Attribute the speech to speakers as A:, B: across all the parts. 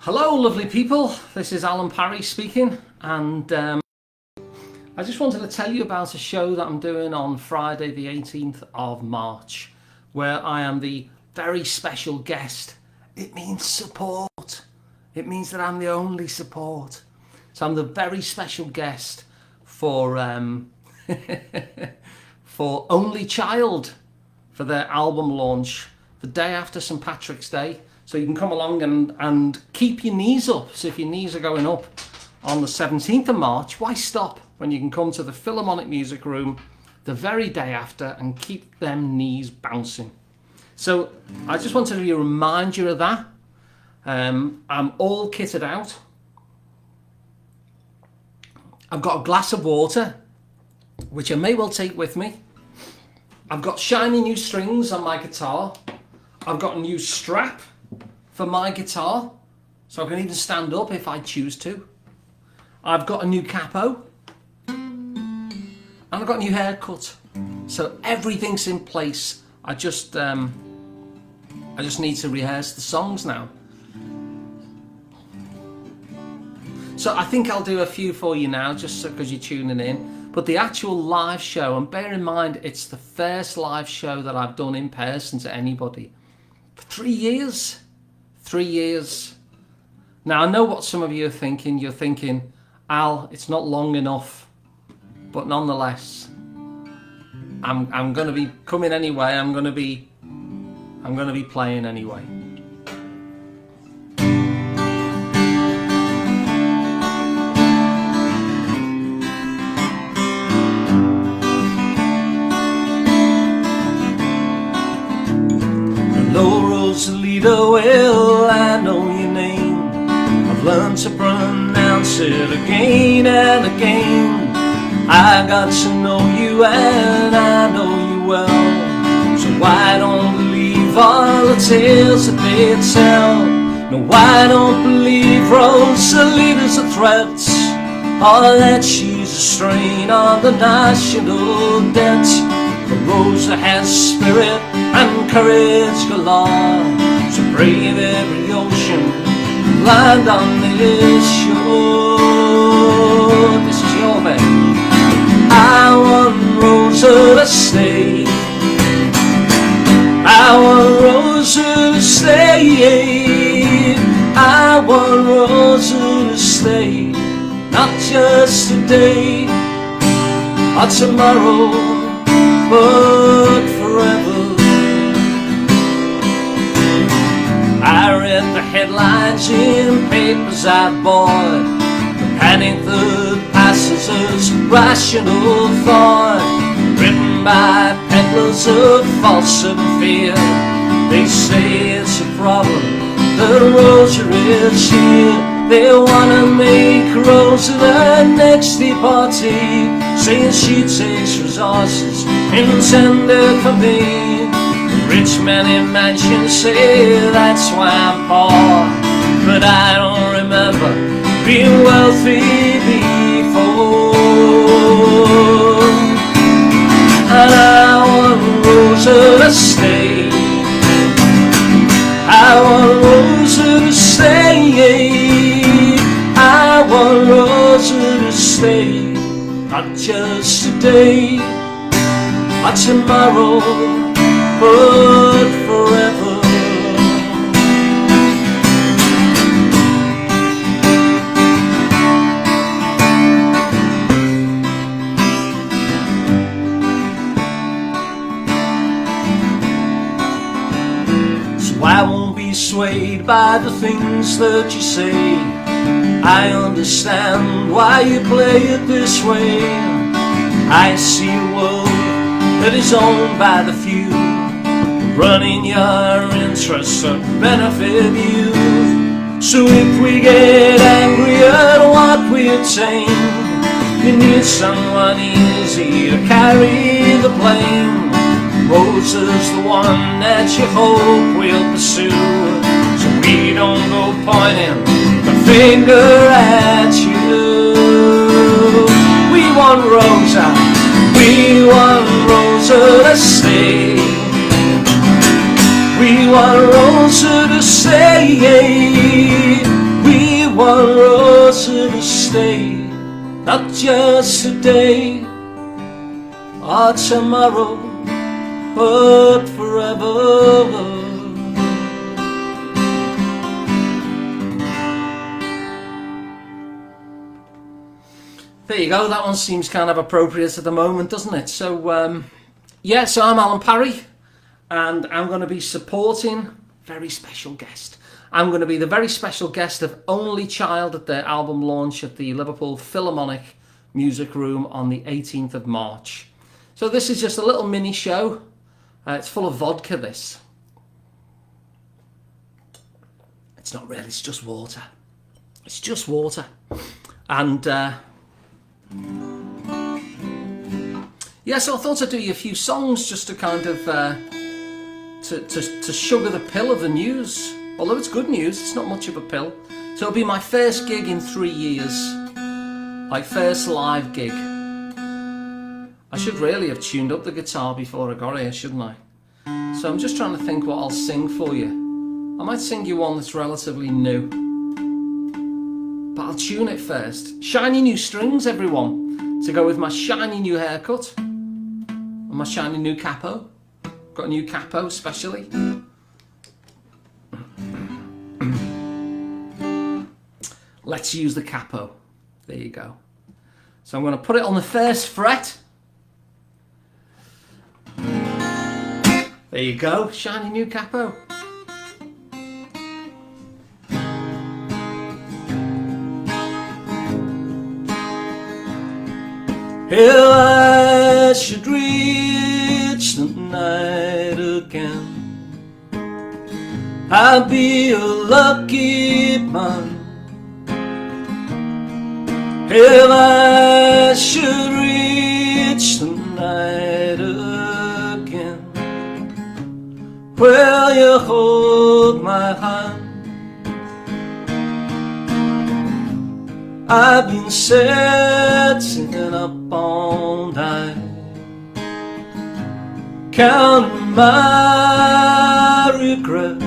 A: Hello lovely people, this is Alun Parry speaking, and I just wanted to tell you about a show that I'm doing on Friday the 18th of March, where I am the very special guest. It means support. It means that I'm the only support. So I'm the very special guest for for Only Child, for their album launch the day after St. Patrick's Day. So you can come along and keep your knees up. So if your knees are going up on the 17th of March, why stop when you can come to the Philharmonic Music Room the very day after and keep them knees bouncing. So I just wanted to remind you of that. I'm all kitted out. I've got a glass of water, which I may well take with me. I've got shiny new strings on my guitar. I've got a new strap for my guitar, so I can even stand up if I choose to. I've got a new capo, and I've got a new haircut. So everything's in place. I just need to rehearse the songs now. So I think I'll do a few for you now, just because you're tuning in. But the actual live show, and bear in mind, it's the first live show that I've done in person to anybody. For 3 years. 3 years. Now I know what some of you are thinking. You're thinking, Al, it's not long enough. But nonetheless, I'm going to be coming anyway. I'm going to be playing anyway. Hello, Rosalita, well, I know your name. I've learned to pronounce it again and again. I got to know you and I know you well. So why don't believe all the tales that they tell? No, I don't believe Rosalita's a threat, or that she's a strain on the national debt. But Rosa has spirit and courage galore, so brave every ocean, land on this shore. This is your man. I want Rosa to stay. I want Rosa to stay. I want Rosa to stay. Not just today or tomorrow, but forever. I read the headlines in papers I bought. The panic that passes as rational thought, written by peddlers of falsehood and fear. They say it's a problem that Rosa is here. They wanna make Rosa the next deportee, saying she takes resources intended for me. Rich men in mansions say that's why I'm poor, but I don't remember being wealthy before. And I want Rosa to stay. I want Rosa to stay. I want Rosa to stay. Not just today or tomorrow, but forever. So I won't be swayed by the things that you say. I understand why you play it this way. I see a world that is owned by the few, running your interests to benefit you. So if we get angry at what we attain, you need someone easy to carry the blame. Rosa's the one that you hope will pursue, so we don't go pointing the finger at you. We want Rosa, we want Rosa to stay. We want Rosa to stay. not just today or tomorrow, but forever. There you go, that one seems kind of appropriate at the moment, doesn't it? So, yeah, so I'm Alun Parry, and I'm going to be supporting a very special guest. I'm going to be the very special guest of Only Child at their album launch at the Liverpool Philharmonic Music Room on the 18th of March. So this is just a little mini show. It's full of vodka, this. It's not really, it's just water. It's just water. And, yeah, so I thought I'd do you a few songs just to kind of to sugar the pill of the news. Although it's good news, it's not much of a pill. So it'll be my first gig in 3 years, my first live gig. I should really have tuned up the guitar before I got here, shouldn't I? So I'm just trying to think what I'll sing for you. I might sing you one that's relatively new, but I'll tune it first. Shiny new strings, everyone, to go with my shiny new haircut and my shiny new capo. Got a new capo especially. Let's use the capo. There you go. So I'm going to put it on the first fret. There you go, shiny new capo. Here I should reach the night again. I'll be a lucky man. If I should reach the night again, will you hold my hand? I've been sitting up all night, counting my regrets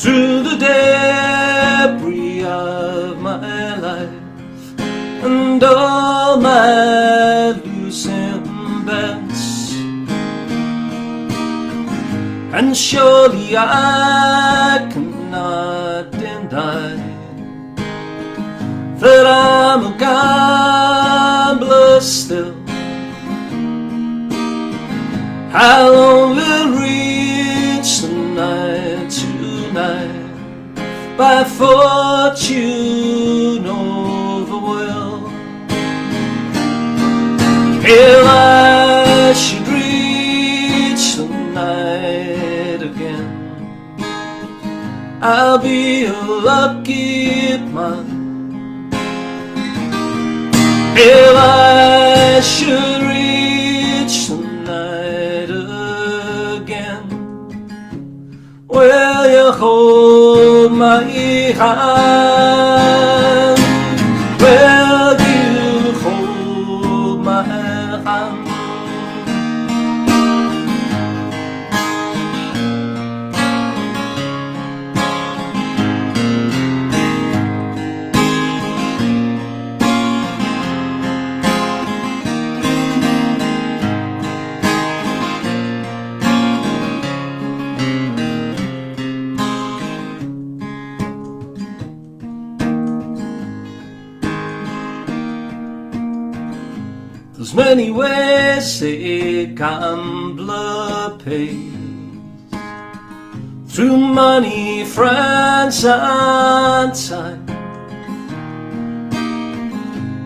A: through the debris of my life and all my losing bets. And surely I cannot deny that I'm a gambler still. I'll only reach the night tonight by fortune over will. If I should reach the night again, I'll be a lucky man. If I should reach the night again, will you hold my hand? Will you hold my hand? There's many ways a gambler pays, through money, friends and time.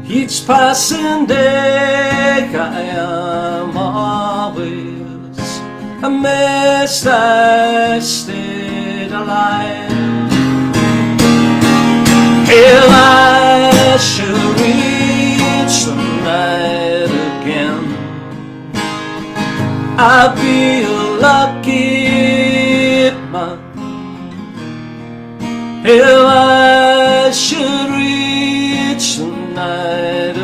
A: Each passing day I am always amazed I stayed alive. If I should reach the night again, I'll be a lucky man. If I should reach the night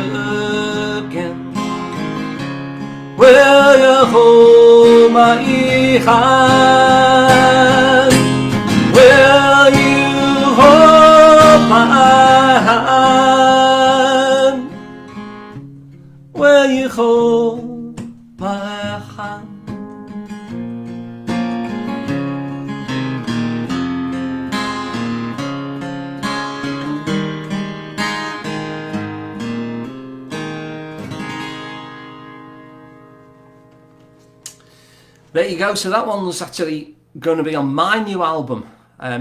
A: again, will you hold my hand? Will you hold my hand? There you go. So that one's actually going to be on my new album.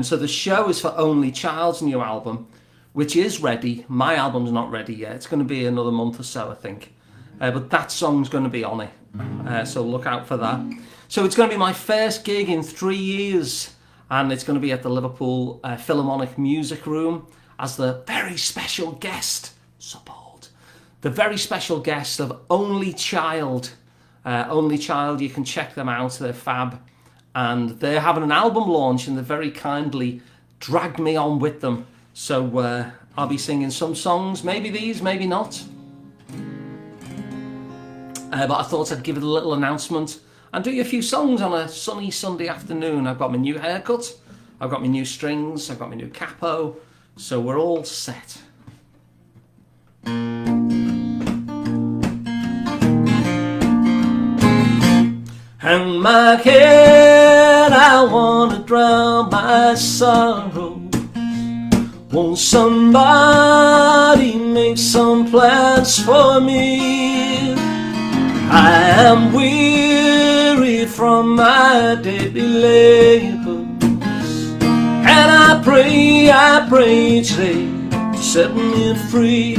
A: So the show is for Only Child's new album, which is ready. My album's not ready yet. It's going to be another month or so, I think. But that song's going to be on it. So look out for that. So it's going to be my first gig in 3 years. And it's going to be at the Liverpool Philharmonic Music Room as the very special guest. Support. The very special guest of Only Child. Only Child, you can check them out. They're fab. And they're having an album launch and they very kindly dragged me on with them. So I'll be singing some songs, maybe these, maybe not. But I thought I'd give it a little announcement and do you a few songs on a sunny Sunday afternoon. I've got my new haircut, I've got my new strings, I've got my new capo, so we're all set. Hang my head, I wanna drown my sorrow. Won't somebody make some plans for me? I am weary from my daily labors, and I pray today to set me free.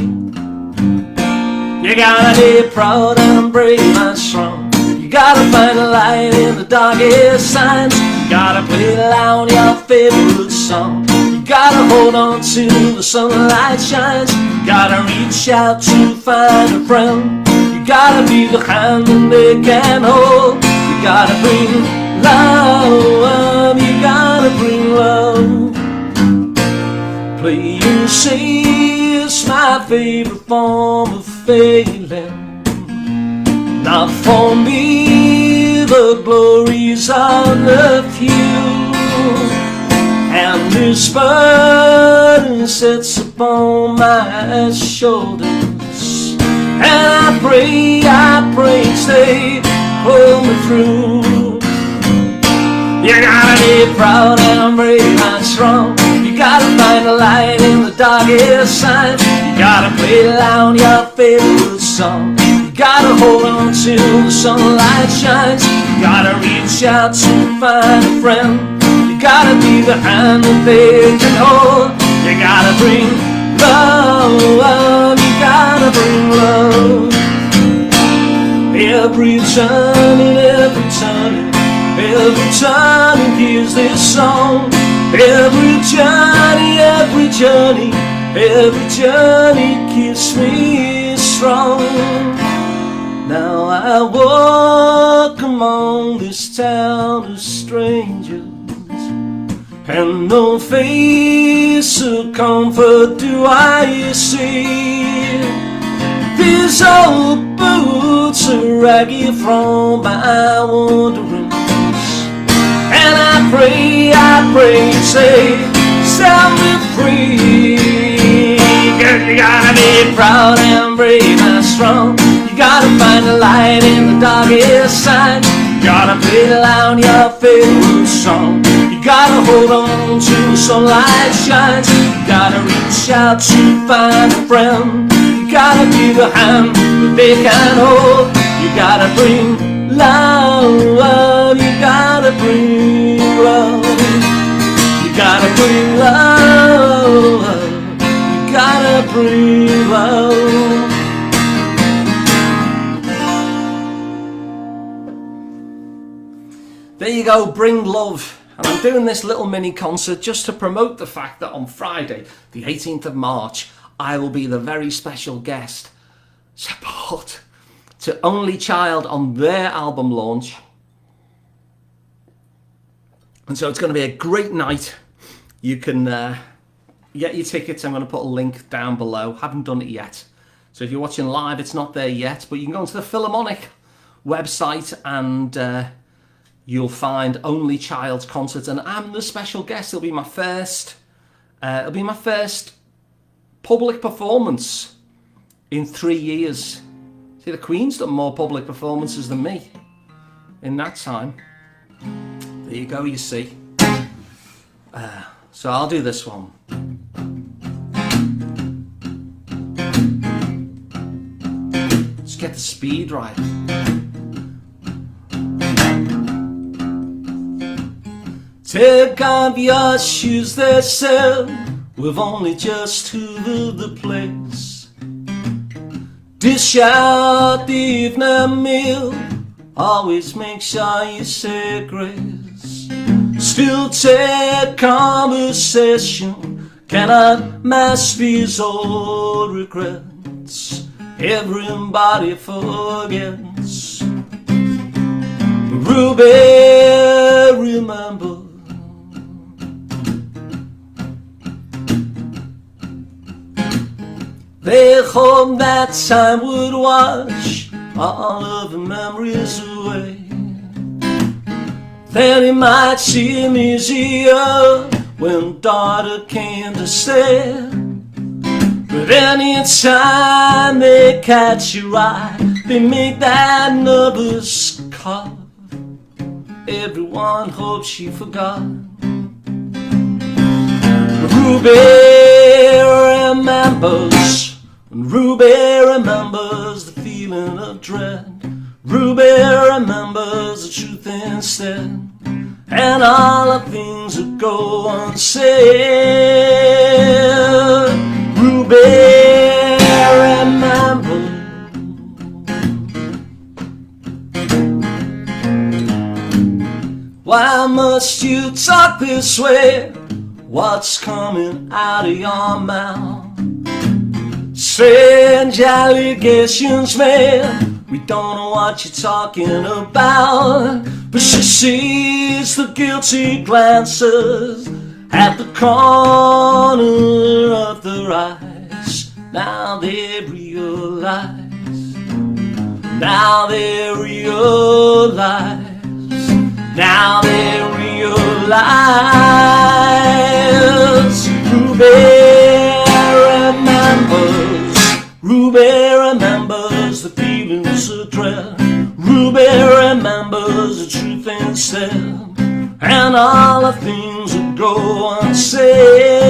A: You gotta be proud and brave and strong. You gotta find a light in the darkest times. You gotta play loud your favorite song. You gotta hold on to the sunlight shines. You gotta reach out to find a friend. You gotta be the hand that they can hold. You gotta bring love. You gotta bring love. Playing safe is my favorite form of failing. Not for me, the glories of the few, and this burden sits upon my shoulders. And I pray, stay, pull me through. You gotta be proud and brave and strong. You gotta find a light in the darkest times. You gotta play loud your favorite song. You gotta hold on to the sunlight shines. You gotta reach out to find a friend. You gotta be the hand that they can hold. You gotta bring love. You gotta bring love. Every turning, every turning hears this song. Every journey keeps me strong. Now I walk among this town of strangers, and no face of comfort do I see. These old boots are raggy from my wanderings, and I pray, say, set me free. Girl, you gotta be proud and brave and strong. You gotta find a light in the darkest times. You gotta play loud your favorite song. You gotta hold on to the sunlight shines. You gotta reach out to find a friend. You gotta be the hand that they can hold. You gotta bring love. You gotta bring love. You gotta bring love. You gotta bring love. There you go, bring love. And I'm doing this little mini concert just to promote the fact that on Friday, the 18th of March, I will be the very special guest support to Only Child on their album launch. And so it's going to be a great night. You can get your tickets. I'm going to put a link down below. Haven't done it yet. So if you're watching live, it's not there yet. But you can go onto the Philharmonic website and you'll find Only Child's concert. And I'm the special guest. It'll be my first public performance in 3 years. See, the Queen's done more public performances than me in that time. There you go, you see. So I'll do this one. Let's get the speed right. Take off your shoes, they said, we've only just hoovered the place. Dish out the evening meal, always make sure you say grace. Still take conversation, cannot mask these old regrets. Everybody forgets. Ruby, remember. They hoped that time would wash all of the memories away. Then it might seem easier when daughter came to stay. But any time they catch your eye, they make that nervous cough. Everyone hopes she forgot. Ruby remembers. Ruby remembers the feeling of dread. Ruby remembers the truth instead, and all the things that go unsaid. Ruby remembers. Why must you talk this way? What's coming out of your mouth? Strange allegations, man, we don't know what you're talking about. But she sees the guilty glances at the corner of their eyes. Now they realize, now they realize, now they realize. Ruby remembers. Ruby remembers the feelings of dread. Ruby remembers the truth instead, and all the things that go unsaid.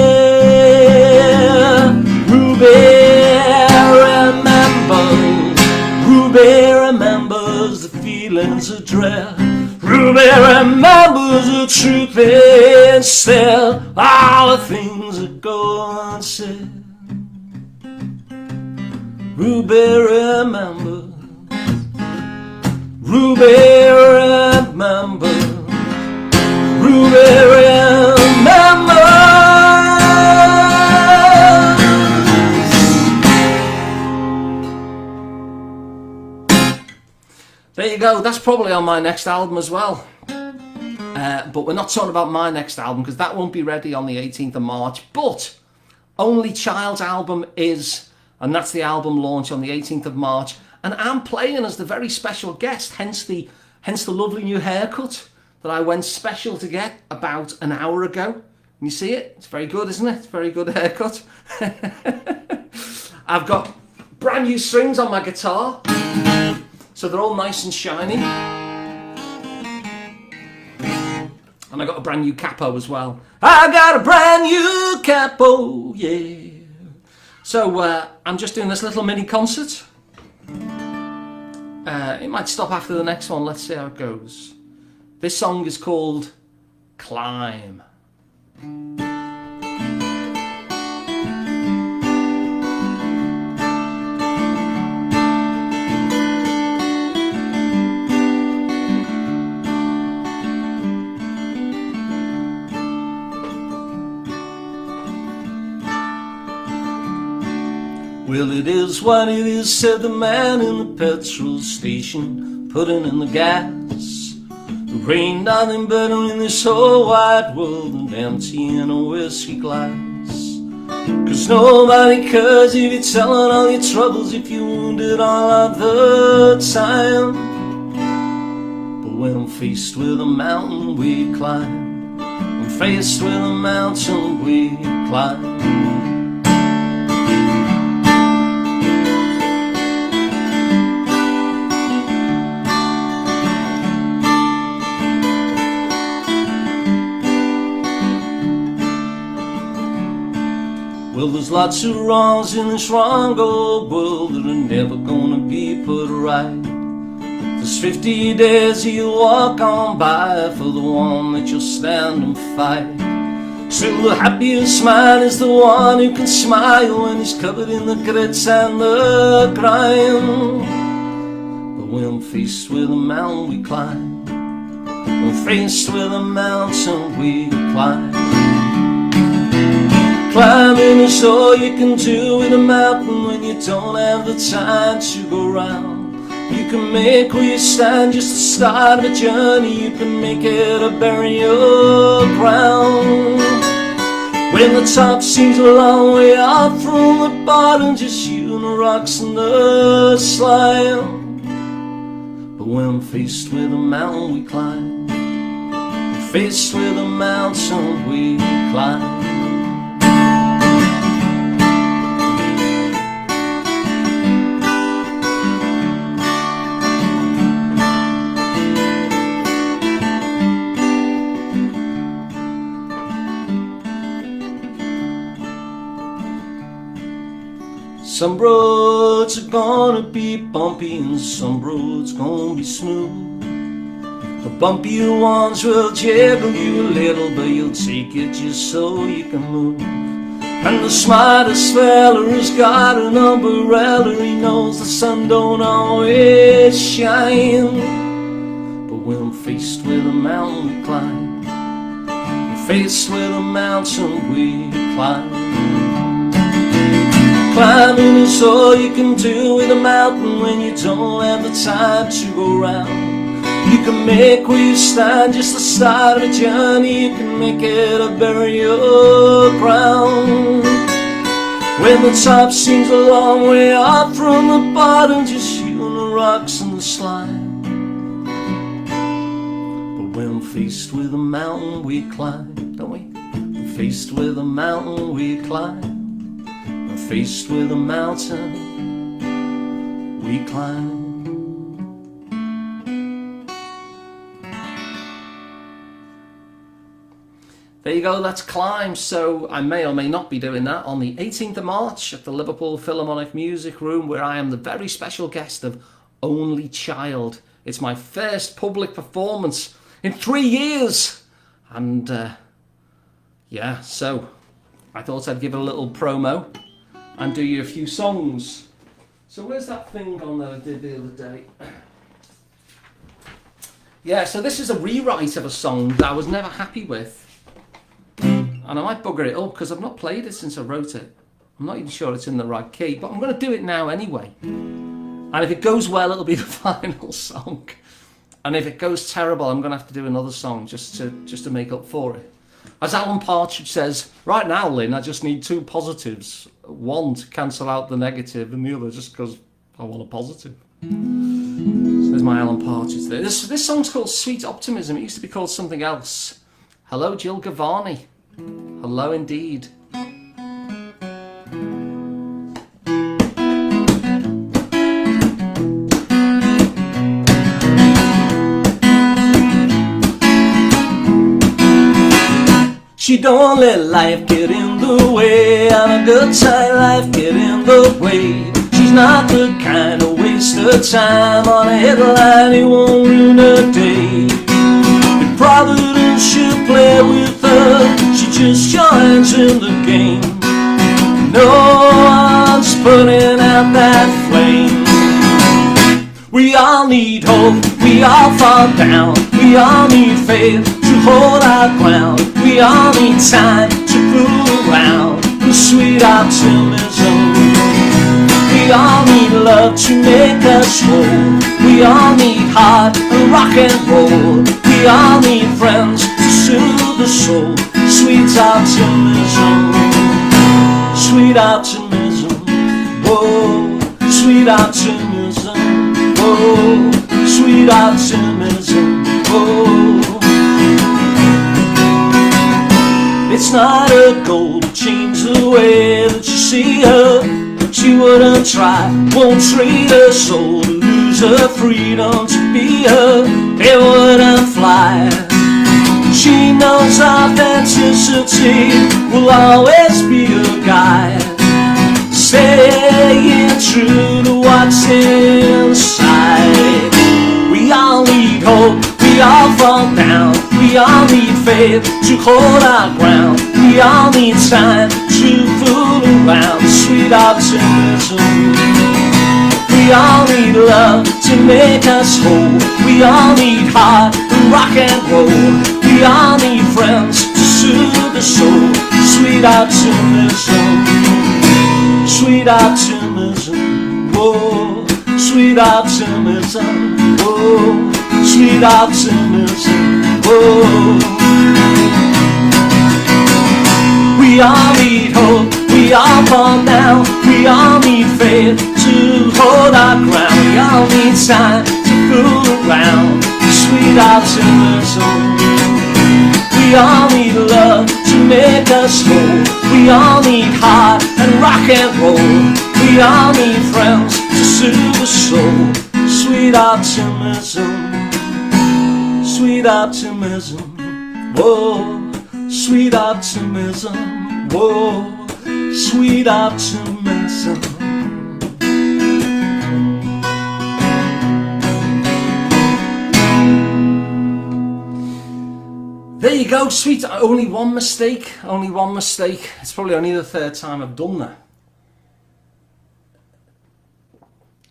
A: Ruby remembers. Ruby remembers the feelings of dread. Ruby remembers the truth instead, all the things that go unsaid. Ruby remembers. Ruby remembers. Ruby remembers. There you go. That's probably on my next album as well. But we're not talking about my next album because that won't be ready on the 18th of March. But Only Child's album is, and that's the album launch on the 18th of March. And I'm playing as the very special guest, hence the lovely new haircut that I went special to get about an hour ago. Can you see it? It's very good, isn't it? It's a very good haircut. I've got brand new strings on my guitar, so they're all nice and shiny. And I got a brand new capo as well. I got a brand new capo, yeah. So I'm just doing this little mini concert. It might stop after the next one. Let's see how it goes. This song is called Climb. Well, it is what it is, said the man in the petrol station, putting in the gas. There ain't nothing better in this whole wide world than emptying a whiskey glass. 'Cause nobody cares if you're telling all your troubles, if you're wounded all of the time. But when I'm faced with a mountain we climb, I'm faced with a mountain we climb. Well, there's lots of wrongs in this wrong old world that are never gonna be put right. There's There's 50 days you'll walk on by for the one that you'll stand and fight. Still the happiest man is the one who can smile when he's covered in the grits and the grime. But when faced with a mountain we climb, when faced with a mountain we climb. Climbing is all you can do with a mountain when you don't have the time to go round. You can make where you stand just the start of a journey. You can make it a burial ground. When the top seems a long way off from the bottom, just you and the rocks and the slime. But when faced with a mountain we climb, faced with a mountain we climb. Some roads are gonna be bumpy and some roads gonna be smooth. The bumpier ones will jiggle you a little, but you'll take it just so you can move. And the smartest fella has got an umbrella. He knows the sun don't always shine. But when faced with a mountain we climb, faced with a mountain we climb. Climbing is all you can do with a mountain when you don't have the time to go round. You can make where you stand just the start of a journey. You can make it a burial ground. When the top seems a long way off from the bottom, just you and the rocks and the slime. But when faced with a mountain we climb, don't we? Faced with a mountain we climb. Faced with a mountain we climb. There you go, that's Climb. So I may or may not be doing that on the 18th of March at the Liverpool Philharmonic Music Room, where I am the very special guest of Only Child. It's my first public performance in 3 years. And yeah, so I thought I'd give it a little promo and do you a few songs. So where's that thing on that I did the other day? Yeah, so this is a rewrite of a song that I was never happy with. And I might bugger it up because I've not played it since I wrote it. I'm not even sure it's in the right key, but I'm going to do it now anyway. And if it goes well, it'll be the final song. And if it goes terrible, I'm going to have to do another song just to make up for it. As Alun Parry says, right now, Lynn, I just need two positives. One to cancel out the negative, and the other just because I want a positive. So there's my Alun Parry there. This song's called Sweet Optimism. It used to be called something else. Hello, Jill Gavani. Hello, indeed. She don't let life get in the way, and a good time life get in the way. She's not the kind of waste of time on a headline, it won't ruin her day. If Providence should play with her, she just joins in the game. No one's putting out that flame. We all need hope, we all fall down, we all need faith to hold our ground. We all need time to fool around and sweet optimism. We all need love to make us whole. We all need heart and rock and roll. We all need friends to soothe the soul. Sweet optimism, sweet optimism, whoa. Sweet optimism, whoa. Sweet optimism, whoa. It's not a goal to change the way that you see her. She wouldn't try, won't trade her soul to lose her freedom to be her. It wouldn't fly. She knows authenticity will always be her guide. Staying true to what's inside. We We all need faith to hold our ground. We all need time to fool around. Sweet optimism. We all need love to make us whole. We all need heart and rock and roll. We all need friends to soothe the soul. Sweet optimism. Sweet optimism. Whoa. Sweet optimism. Whoa. Sweet optimism. Whoa. We all need hope. We all fall down. We all need faith to hold our ground. We all need time to fool around. Sweet optimism. We all need love to make us whole. We all need heart and rock and roll. We all need friends to soothe the soul. Sweet optimism. Sweet optimism. Whoa. Sweet optimism. Whoa. Sweet optimism. There you go, sweet. Only one mistake. Only one mistake. It's probably only the third time I've done that.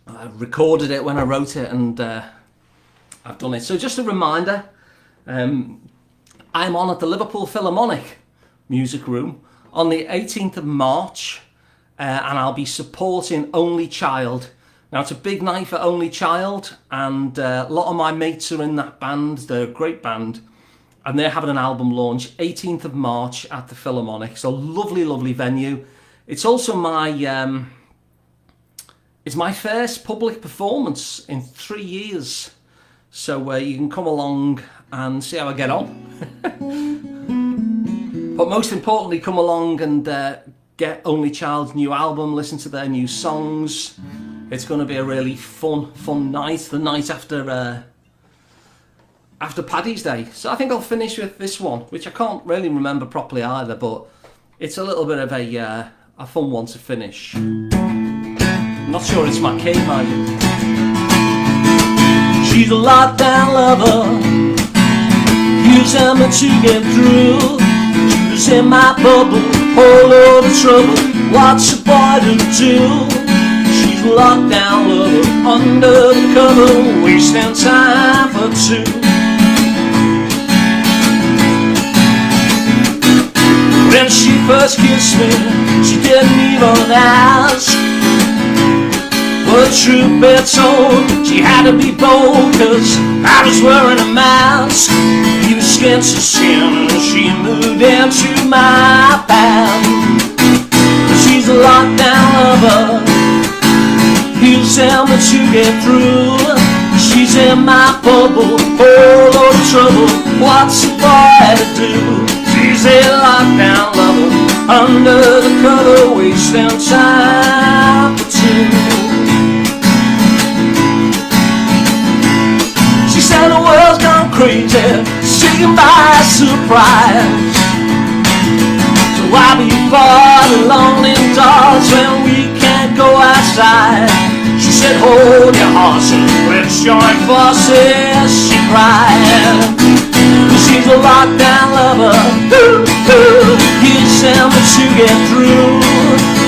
A: I recorded it when I wrote it, and I've done it. So just a reminder, I'm on at the Liverpool Philharmonic Music Room on the 18th of March, and I'll be supporting Only Child. Now, it's a big night for Only Child, and a lot of my mates are in that band. They're a great band, and they're having an album launch 18th of March at the Philharmonic. So lovely, lovely venue. It's also my it's my first public performance in 3 years. So you can come along and see how I get on. But most importantly, come along and get Only Child's new album, listen to their new songs. It's going to be a really fun night. The night after Paddy's Day. So I think I'll finish with this one, which I can't really remember properly either, but it's a little bit of a fun one to finish. I'm not sure it's my key, mind you. She's a lockdown lover, using me to get through. She was in my bubble, whole load of trouble. What's a boy to do? She's a lockdown lover, under the cover, wasting time for two. When she first kissed me, she didn't even ask. But truth be told, she had to be bold, 'cause I was wearing a mask. He was skin to skin, and she moved into my band. She's a lockdown lover, using me to get through. She's in my bubble, whole load of trouble. What's a boy to do? She's a lockdown lover, under the cover, wasting time for two. She said the world's gone crazy, taken by surprise. So why be far alone indoors when we can't go outside? She said hold your horses, let's join forces, she cried. She's a lockdown lover, using me to get through.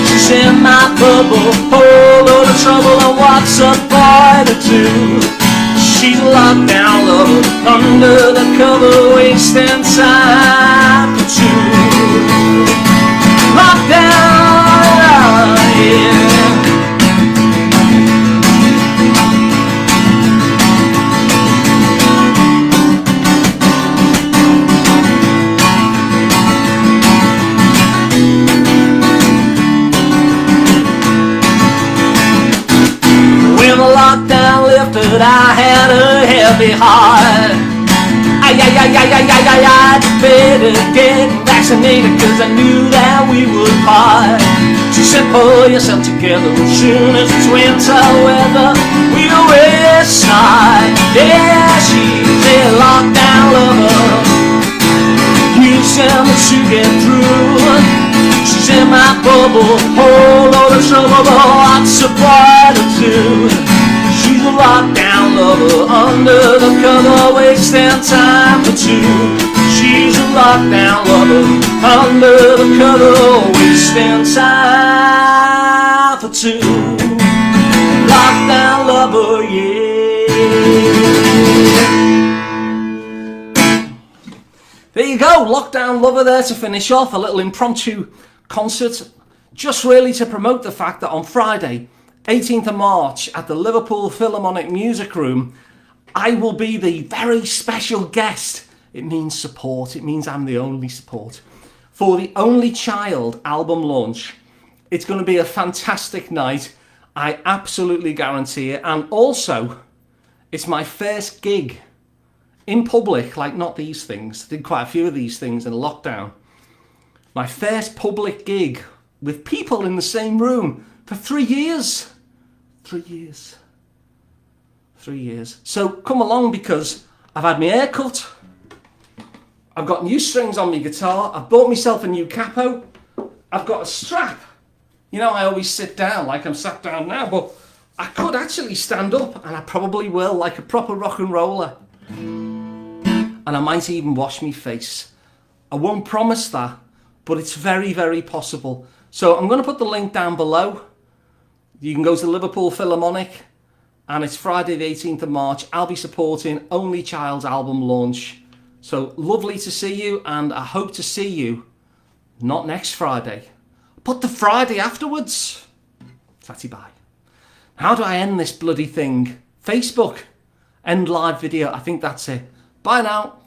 A: She's in my bubble, whole load of trouble, and what's a boy to do? She's a lockdown lover, under the cover, wasting time for two. Lockdown, yeah. When the lockdown lifted, I had a heavy heart. I debated getting vaccinated, 'cause I knew that we would part. She said pull yourself together, as soon as it's winter weather, we'll west side. Yeah, she's a lockdown lover, using me to get through. She's in my bubble, whole load of trouble, but what's a boy to do? She's a lockdown lover, lover under the cover, wasting time for two. She's a lockdown lover under the cover, wasting time for two. Lockdown lover, yeah. There you go, Lockdown Lover there to finish off. A little impromptu concert, just really to promote the fact that on Friday, 18th of March, at the Liverpool Philharmonic Music Room, I will be the very special guest. It means support, it means I'm the only support, for the Only Child album launch. It's going to be a fantastic night, I absolutely guarantee it. And also, it's my first gig in public, like not these things. I did quite a few of these things in lockdown. My first public gig with people in the same room for 3 years. 3 years. 3 years. So come along, because I've had my hair cut. I've got new strings on my guitar. I've bought myself a new capo. I've got a strap. You know, I always sit down like I'm sat down now, but I could actually stand up, and I probably will, like a proper rock and roller. And I might even wash my face. I won't promise that, but it's very, very possible. So I'm going to put the link down below. You can go to Liverpool Philharmonic, and it's Friday the 18th of March. I'll be supporting Only Child's album launch. So lovely to see you, and I hope to see you not next Friday, but the Friday afterwards. Tatty bye. How do I end this bloody thing? Facebook, end live video. I think that's it. Bye now.